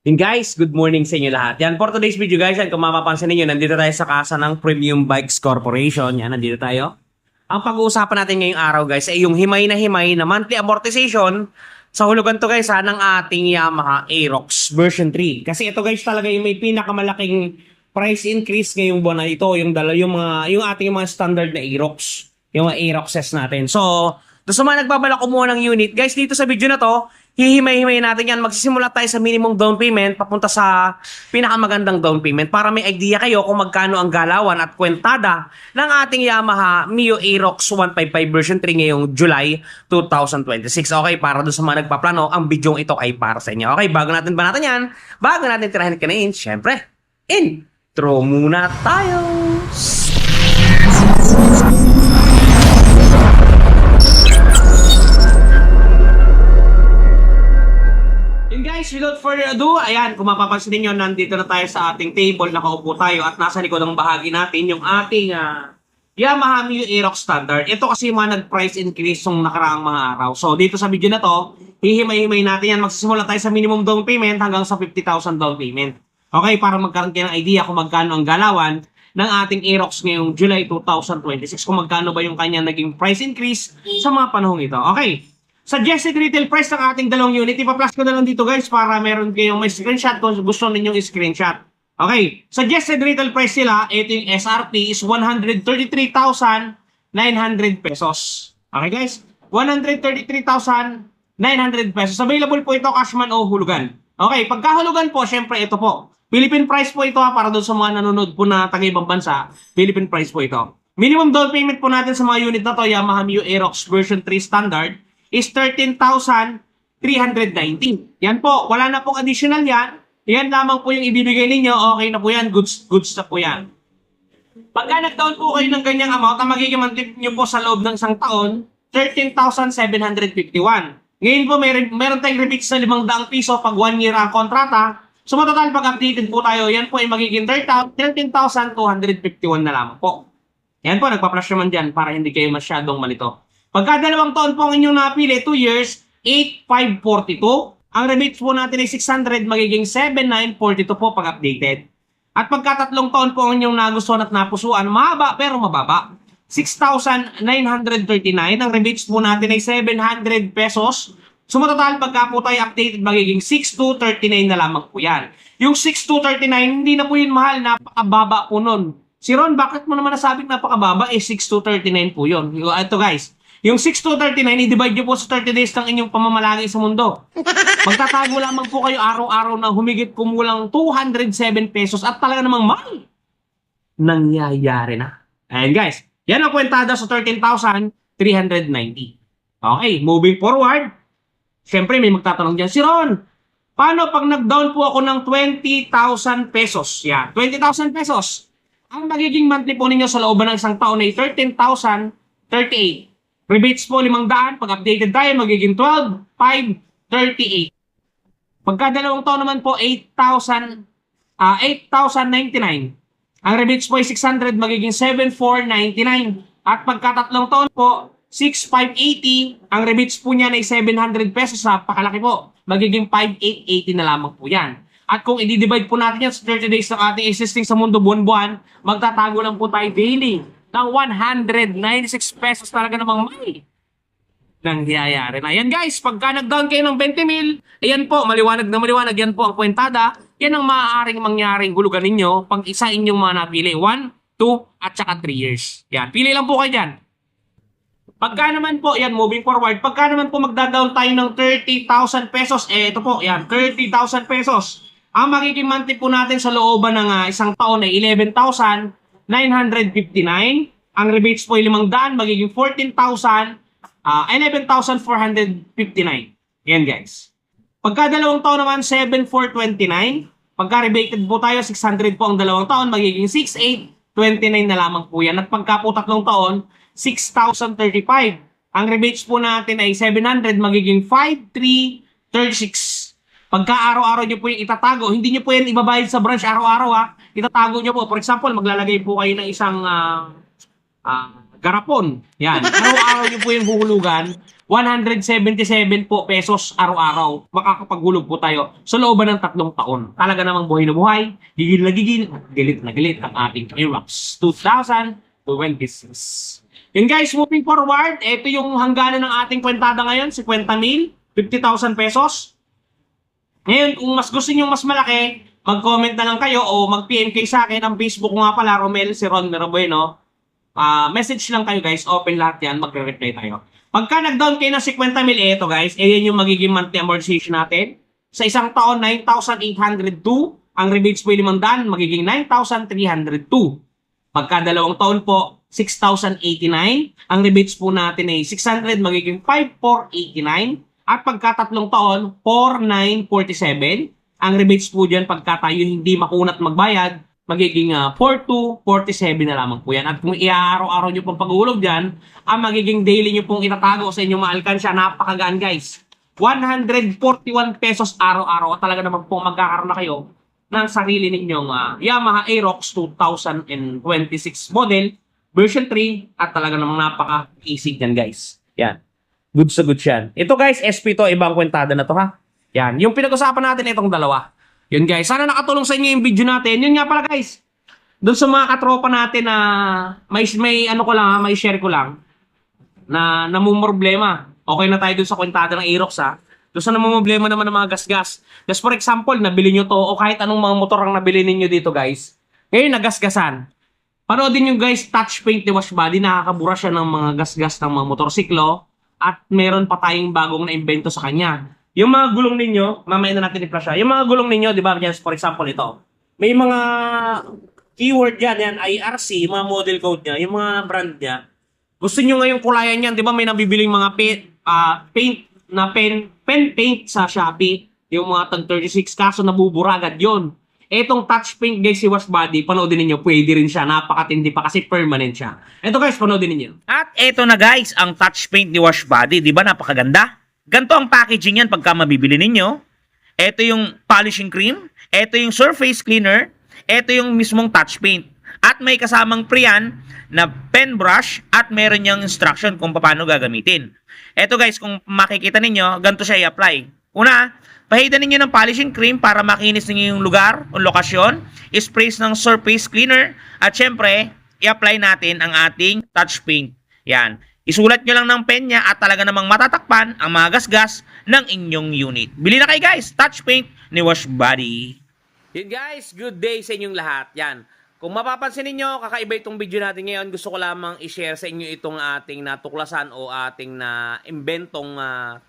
Yun guys, good morning sa inyo lahat. Yan, for today's video guys, yan, kung mapapansin ninyo, nandito tayo sa kasa ng Premium Bikes Corporation. Yan, nandito tayo. Ang pag-uusapan natin ngayong araw guys ay yung himay na monthly amortization sa hulugan to guys ng ating Yamaha Aerox version 3. Kasi ito guys talaga yung may pinakamalaking price increase ngayong buwan na ito, yung ating mga standard na Aerox, yung mga Aeroxes natin. So, sa mga nagbabalak kumuha ng unit, guys, dito sa video na to, hihimay-himay natin yan. Magsisimula tayo sa minimum down payment papunta sa pinakamagandang down payment para may idea kayo kung magkano ang galawan at kwentada ng ating Yamaha Mio Aerox 155 version 3 ngayong July 2026. Okay, para doon sa mga nagpaplano, ang bidyong ito ay para sa inyo. Okay, bago natin yan, bago natin tirahin kanain, syempre, intro muna tayo! Guys, without further ado, ayan, kung mapapansin niyo, nandito na tayo sa ating table, nakaupo tayo at nasa likod ng bahagi natin yung ating Yamaha Mio Aerox Standard. Ito kasi mga nag-price increase yung nakaraang mga araw. So, dito sa video na to, hihimay-himay natin yan. Magsisimula tayo sa minimum down payment hanggang sa 50,000 down payment. Okay, para magkaroon kayo ng idea kung magkano ang galawan ng ating Aerox ngayong July 2026. Kung magkano ba yung kanyang naging price increase sa mga panahong ito. Okay. Suggested retail price ng ating dalawang unit. Ipa-plus ko na lang dito guys para meron kayong may screenshot kung gusto ninyong screenshot. Okay. Suggested retail price sila, ito yung SRP is 133,900 pesos. Okay guys? 133,900 pesos. Available po ito cashman o hulugan. Okay. Pagkahulugan po, syempre ito po. Philippine price po ito para doon sa mga nanonood po na taga-ibang bansa. Philippine price po ito. Minimum down payment po natin sa mga unit na to, Yamaha Mio Aerox version 3 standard, is 13,390. Yan po, wala na pong additional yan. Yan lamang po yung ibibigay ninyo. Okay na po yan, goods na po yan. Pagka nag-down po kayo ng ganyang amount, ang magiging monthly nyo po sa loob ng isang taon, 13,751. Ngayon po, meron tayong rebates na 500 piso pag 1 year ang kontrata. So, matotal pag updated po tayo, yan po ay magiging 13,251 na lamang po. Yan po, nagpa-flash naman dyan para hindi kayo masyadong malito. Pagka 2 taon po ang inyong napili, 2 years, 8,542. Ang rebates po natin ay 600, magiging 7,942 po pag updated. At pagka 3 taon po ang inyong nagustuhan at napusuan, mahaba pero mababa. 6,939. Ang rebates po natin ay 700 pesos. So matotal pagka po tayo updated, magiging 6,239 na lamang po yan. Yung 6,239, hindi na po yun mahal, napakababa po nun. Si Ron, bakit mo naman nasabing napakababa? 6,239 po yun. Ito guys. Yung 6,239, i-divide nyo po sa 30 days ng inyong pamamalagi sa mundo. Magtatago lamang po kayo araw-araw na humigit kumulang 207 pesos at talaga namang mahal. Nangyayari na. Ayan guys, yan ang kwentada sa 13,390. Okay, moving forward. Siyempre may magtatanong dyan, si Ron, paano pag nag-down po ako ng 20,000 pesos? Yan, 20,000 pesos. Ang magiging monthly po ninyo sa looban ng isang taon ay 13,038. Rebates po 500, pag updated tayo, magiging 12,538. Pagka 2 taon naman po, 8,099. Ang rebates po ay 600, magiging 7,499. At pagka 3 taon po, 6,580. Ang rebates po niyan ay 700 pesos, pakalaki po. Magiging 5,880 na lamang po yan. At kung i-divide po natin yan sa 30 days ng ating existing sa mundo buwan-buwan, magtatago lang po tayo daily ng 196 pesos, talaga namang may nangyayari na. Yan guys, pagka nag-down kayo ng 20 mil, ayan po, maliwanag na maliwanag, yan po ang kwentada. Yan ang maaaring mangyaring hulugan ninyo pag isa inyong mga napili. 1, 2, at saka 3 years. Yan, pili lang po kayo dyan. Pagka naman po, yan, moving forward, pagka naman po magda-down tayo ng 30,000 pesos, ito po, yan, 30,000 pesos. Ang magiging monthly po natin sa looban ng isang taon ay 11,959. Ang rebates po ay 500, magiging 11,459. Yan guys. Pagka 2 taon naman, 7,429. Pagka rebated po tayo, 600 po ang 2 taon, magiging 6,829 na lamang po yan. At pagka po 3 taon, 6,035. Ang rebates po natin ay 700, magiging 5,336. Pagka araw-araw nyo po yung itatago, hindi nyo po yan ibabayad sa branch araw-araw ha. Itatago nyo po. For example, maglalagay po kayo ng isang garapon. Yan. Araw-araw nyo po yung huhulugan. 177 po pesos araw-araw. Makakapaghulog po tayo sa looban ng 3 taon. Talaga namang buhay na buhay. Gigil na gigil. Galit na galit ang ating Aerox 2026. Yun guys, moving forward, ito yung hangganan ng ating kwentada ngayon, 50,000, 50,000 pesos. Ngayon, kung mas gusto nyo mas malaki, mag-comment na lang kayo o mag-PM kayo sa akin. Ang Facebook ko nga pala, Romel, si Ron Mirabueno. Message lang kayo guys, open lahat yan, magre-reply tayo. Pagka nag-down kayo ng 50,000, ito guys, yan yung magiging monthly amortization natin. Sa isang taon, 9,802. Ang rebates po yung 500, magiging 9,302. Pagka 2 taon po, 6,089. Ang rebates po natin ay 600, magiging 5,489. At pagka 3 taon, 4,947. Ang rebates po dyan, pagka tayo hindi makunat magbayad, magiging 4,247 na lamang po yan. At kung i-araw-araw nyo pong paghulog dyan, ang magiging daily nyo pong itatago sa inyong maalkansya, napakagaan guys. 141 pesos araw-araw. At talaga naman po magkakaroon na kayo ng sarili ninyong Yamaha Aerox 2026 model, version 3, at talaga namang napaka-easy yan guys. Yan. Good sa good yan. Ito guys, SP to, ibang kwentada na to ha. Yan. Yung pinag-usapan natin itong dalawa. Yun guys, sana nakatulong sa inyo yung video natin. Yun nga pala guys, doon sa mga katropa natin na may ano ko lang, may share ko lang na namumroblema. Okay na tayo doon sa kwentada ng Aerox ha. Doon sa namumroblema naman ng mga gas-gas. Just for example, nabili nyo to o kahit anong mga motor ang nabili ninyo dito guys. Ngayon nagasgasan. Panoodin nyo guys, touch paint ni Wash Body. Nakakabura siya ng mga gas-gas ng mga motorsiklo. At meron pa tayong bagong na-invento sa kanya. Yung mga gulong ninyo, mamaya na natin i-flash siya. Yung mga gulong ninyo, di ba, for example, ito. May mga keyword yan, IRC, mga model code niya, yung mga brand niya. Gusto nyo ngayong kulayan yan, di ba, may nabibiling mga pen paint sa Shopee. Yung mga tag 36, kaso nabubura agad yun. Etong touch paint guys, si Wash Body, panoodin ninyo, pwede rin siya, napakatindi pa kasi permanent siya. Ito guys, panoodin ninyo. At eto na guys, ang touch paint ni Wash Body, di ba napakaganda? Ganto ang packaging yan pagka mabibili ninyo. Ito yung polishing cream, ito yung surface cleaner, ito yung mismong touch paint. At may kasamang pre yan na pen brush at meron niyang instruction kung paano gagamitin. Ito guys, kung makikita ninyo, ganito siya i-apply. Una, pahidan ninyo ng polishing cream para makinis ninyo yung lugar o lokasyon. Sprays ng surface cleaner. At syempre, i-apply natin ang ating touch paint. Yan. Isulat nyo lang ng pen niya at talaga namang matatakpan ang mga gasgas ng inyong unit. Bili na kayo guys, touch paint ni Wash Body. Yun guys, good day sa inyong lahat. Yan. Kung mapapansin ninyo, kakaiba itong video natin ngayon. Gusto ko lamang i-share sa inyo itong ating natuklasan o ating na imbentong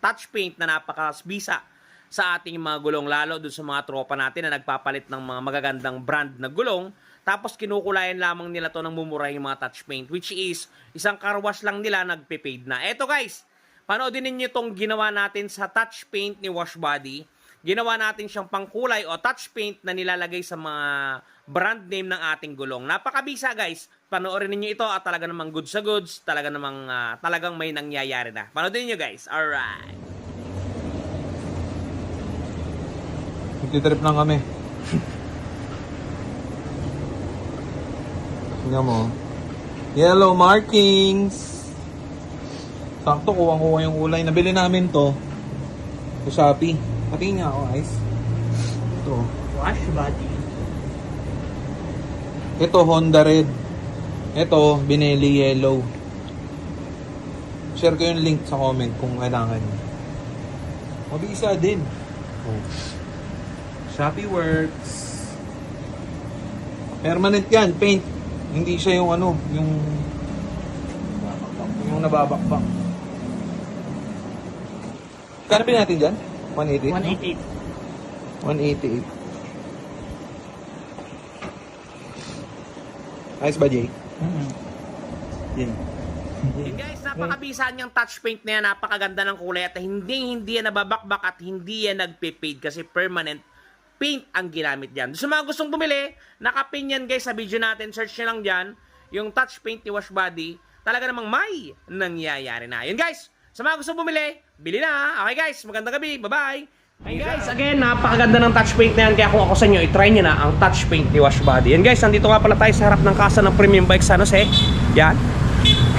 touch paint na napakasbisa sa ating mga gulong. Lalo dun sa mga tropa natin na nagpapalit ng mga magagandang brand na gulong. Tapos kinukulayan lamang nila to ng mumurahin yung mga touch paint, which is isang car wash lang nila nagpe-paid na. Eto guys, panoodin ninyo itong ginawa natin sa touch paint ni Wash Body. Ginawa natin siyang pangkulay o touch paint na nilalagay sa mga brand name ng ating gulong. Napakabisa guys. Panoorin ninyo ito at talaga namang goods sa goods. Talaga namang talagang may nangyayari na. Panoodin ninyo guys. Alright. Magtitrip lang kami. Tingnan mo. Yellow markings. Sakto, kuwang-kuha yung kulay. Nabili namin to sa Shopee. Patingin nga ako, guys. Ito. Wash Body. Ito, Honda Red. Ito, Benelli Yellow. Share ko yung link sa comment kung kailangan nyo. Mabisa din. Oh. Shopee works. Permanent yan, paint. Hindi siya yung ano, yung nababakbak. Kano pin natin dyan? 180? 188. 188. Ayos ba, Jay? Yan. Yun guys, napakabisa niyang touch paint na yan. Napakaganda ng kulay at hindi yan nababakbak at hindi yan nagpe-fade kasi permanent paint ang ginamit dyan. Sa mga gustong bumili, nakapin yan guys sa video natin. Search nyo lang dyan. Yung touch paint ni Wash Body. Talaga namang may nangyayari na. Yun guys, sa mga gustong bumili, bili na. Okay guys, magandang gabi. Bye-bye. Hey guys, again, napakaganda ng touch paint na yan. Kaya kung ako sa inyo, i-try nyo na ang touch paint ni Wash Body. Yan guys, nandito nga pala tayo sa harap ng kasa ng Premium Bike San Jose. Yan.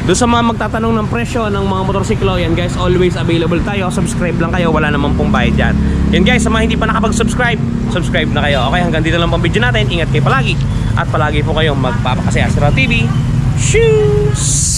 Doon sa mga magtatanong ng presyo ng mga motorsiklo, yan guys, always available tayo. Subscribe lang kayo, wala namang pong bayad dyan. Yan guys, sa mga hindi pa nakapag-subscribe, subscribe na kayo. Okay, hanggang dito lang pang video natin. Ingat kayo palagi. At palagi po kayong magpapakasaya sa Route TV. Shoes!